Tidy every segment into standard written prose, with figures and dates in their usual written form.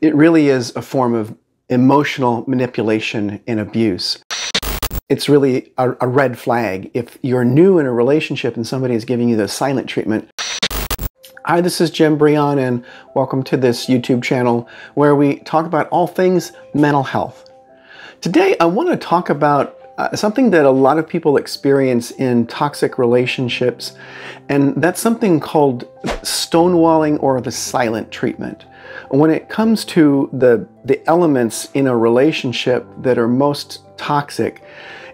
It really is a form of emotional manipulation and abuse. It's really a red flag. If you're new in a relationship and somebody is giving you the silent treatment. Hi, this is Jim Brillon, and welcome to this YouTube channel where we talk about all things mental health. Today, I want to talk about something that a lot of people experience in toxic relationships, and that's something called stonewalling or the silent treatment. When it comes to the elements in a relationship that are most toxic,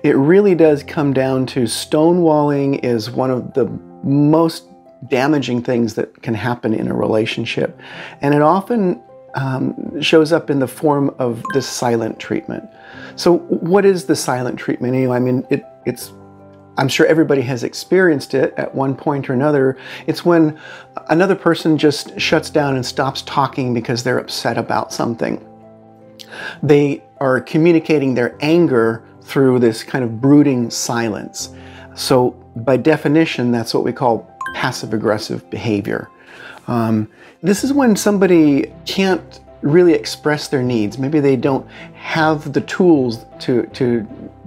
it really does come down to stonewalling is one of the most damaging things that can happen in a relationship. And it often shows up in the form of the silent treatment. So what is the silent treatment? You know, I mean, I'm sure everybody has experienced it at one point or another. It's when another person just shuts down and stops talking because they're upset about something. They are communicating their anger through this kind of brooding silence. So by definition, that's what we call passive-aggressive behavior. This is when somebody can't really express their needs. Maybe they don't have the tools to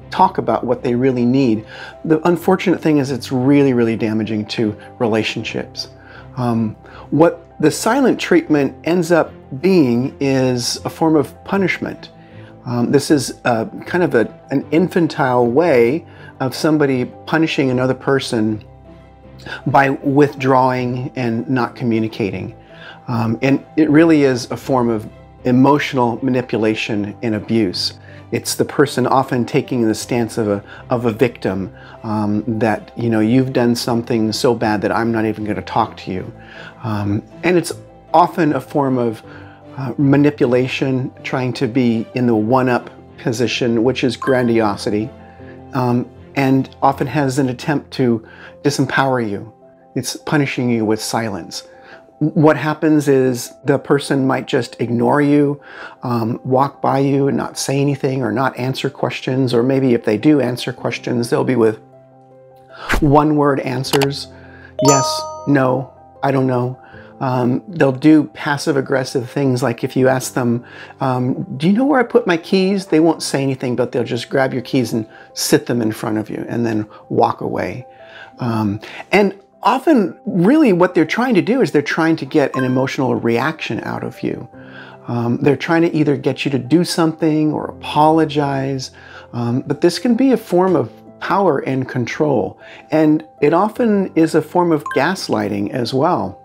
talk about what they really need. The unfortunate thing is it's really, really damaging to relationships. What the silent treatment ends up being is a form of punishment. This is kind of an infantile way of somebody punishing another person by withdrawing and not communicating. And it really is a form of emotional manipulation and abuse. It's the person often taking the stance of a victim, that, you know, you've done something so bad that I'm not even going to talk to you. And it's often a form of manipulation, trying to be in the one-up position, which is grandiosity, and often has an attempt to disempower you. It's punishing you with silence. What happens is the person might just ignore you, walk by you and not say anything or not answer questions, or maybe if they do answer questions, they'll be with one-word answers. Yes, no, I don't know. They'll do passive-aggressive things, like if you ask them, do you know where I put my keys? They won't say anything, but they'll just grab your keys and sit them in front of you and then walk away. And often, really, what they're trying to do is they're trying to get an emotional reaction out of you. They're trying to either get you to do something or apologize, but this can be a form of power and control. And it often is a form of gaslighting as well.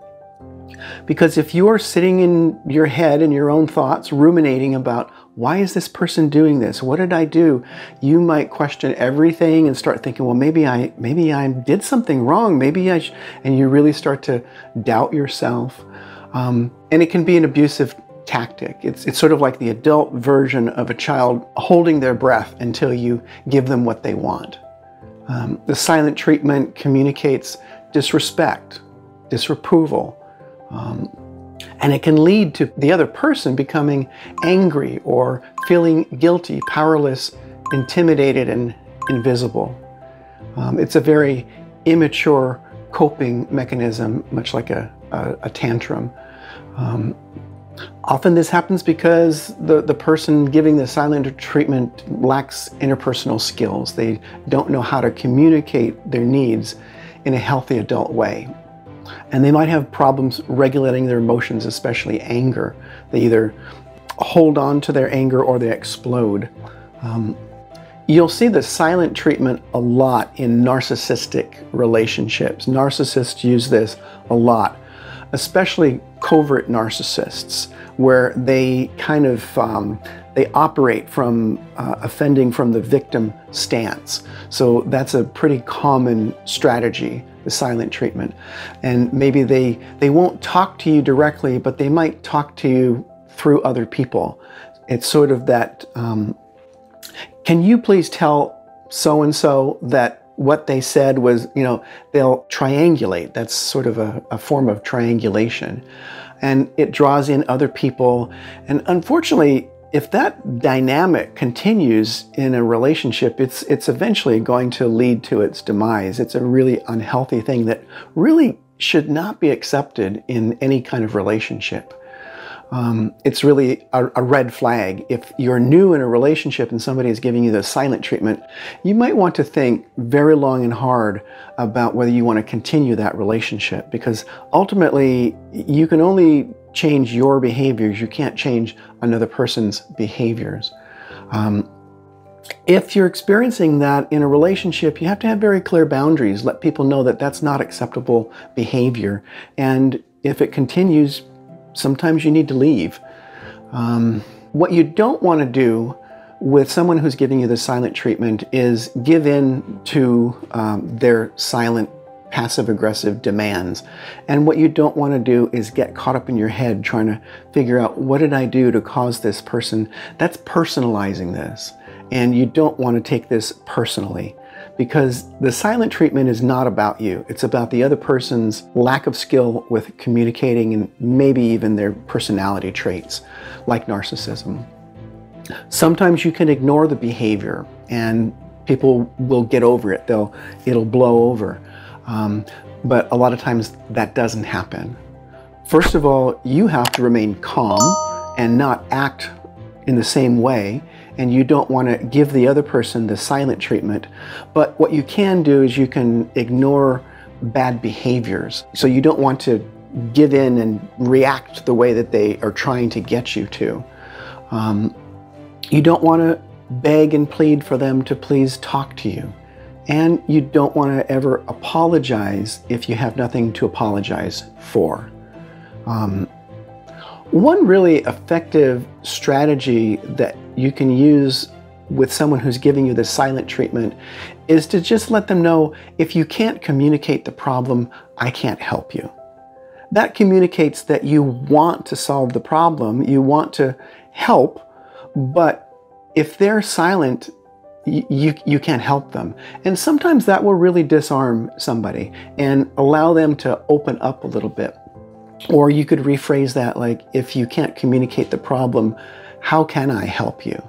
Because if you are sitting in your head in your own thoughts, ruminating about, why is this person doing this? What did I do? You might question everything and start thinking, well, maybe I did something wrong. And you really start to doubt yourself. And it can be an abusive tactic. It's sort of like the adult version of a child holding their breath until you give them what they want. The silent treatment communicates disrespect, disapproval, and it can lead to the other person becoming angry or feeling guilty, powerless, intimidated, and invisible. It's a very immature coping mechanism, much like a tantrum. Often this happens because the person giving the silent treatment lacks interpersonal skills. They don't know how to communicate their needs in a healthy adult way. And they might have problems regulating their emotions, especially anger. They either hold on to their anger or they explode. You'll see the silent treatment a lot in narcissistic relationships. Narcissists use this a lot, especially covert narcissists, where they kind of they operate from offending from the victim stance. So that's a pretty common strategy, the silent treatment. And maybe they won't talk to you directly, but they might talk to you through other people. It's sort of that, can you please tell so-and-so that what they said was, you know, they'll triangulate. That's sort of a form of triangulation. And it draws in other people. And unfortunately, if that dynamic continues in a relationship, it's eventually going to lead to its demise. It's a really unhealthy thing that really should not be accepted in any kind of relationship. It's really a red flag. If you're new in a relationship and somebody is giving you the silent treatment, you might want to think very long and hard about whether you want to continue that relationship, because ultimately you can only change your behaviors. You can't change another person's behaviors. If you're experiencing that in a relationship, you have to have very clear boundaries. Let people know that that's not acceptable behavior. And if it continues, sometimes you need to leave. What you don't want to do with someone who's giving you the silent treatment is give in to their silent, passive-aggressive demands. And what you don't want to do is get caught up in your head trying to figure out, what did I do to cause this person? That's personalizing this. And you don't want to take this personally, because the silent treatment is not about you. It's about the other person's lack of skill with communicating and maybe even their personality traits, like narcissism. Sometimes you can ignore the behavior and people will get over it. It'll blow over. But a lot of times that doesn't happen. First of all, you have to remain calm and not act in the same way. And you don't want to give the other person the silent treatment. But what you can do is you can ignore bad behaviors. So you don't want to give in and react the way that they are trying to get you to. You don't want to beg and plead for them to please talk to you. And you don't want to ever apologize if you have nothing to apologize for. One really effective strategy that you can use with someone who's giving you the silent treatment is to just let them know, if you can't communicate the problem, I can't help you. That communicates that you want to solve the problem, you want to help, but if they're silent, you can't help them. And sometimes that will really disarm somebody and allow them to open up a little bit. Or you could rephrase that like, if you can't communicate the problem, how can I help you?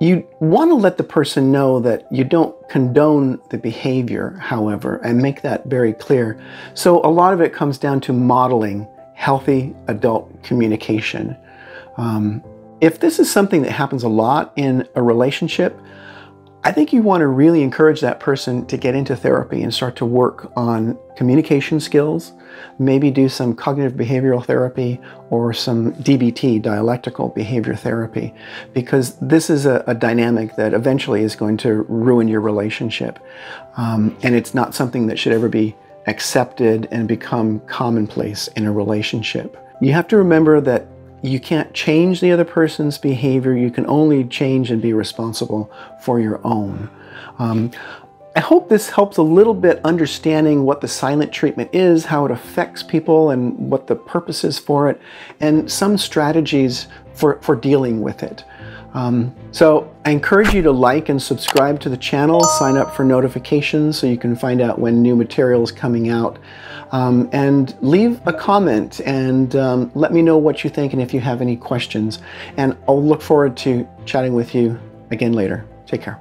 You want to let the person know that you don't condone the behavior, however, and make that very clear. So a lot of it comes down to modeling healthy adult communication. If this is something that happens a lot in a relationship, I think you want to really encourage that person to get into therapy and start to work on communication skills, maybe do some cognitive behavioral therapy or some DBT, dialectical behavior therapy, because this is a dynamic that eventually is going to ruin your relationship. And it's not something that should ever be accepted and become commonplace in a relationship. You have to remember that you can't change the other person's behavior. You can only change and be responsible for your own. I hope this helps a little bit understanding what the silent treatment is, how it affects people, and what the purpose is for it, and some strategies for dealing with it. So I encourage you to like and subscribe to the channel, sign up for notifications so you can find out when new material is coming out. And leave a comment and let me know what you think and if you have any questions. And I'll look forward to chatting with you again later. Take care.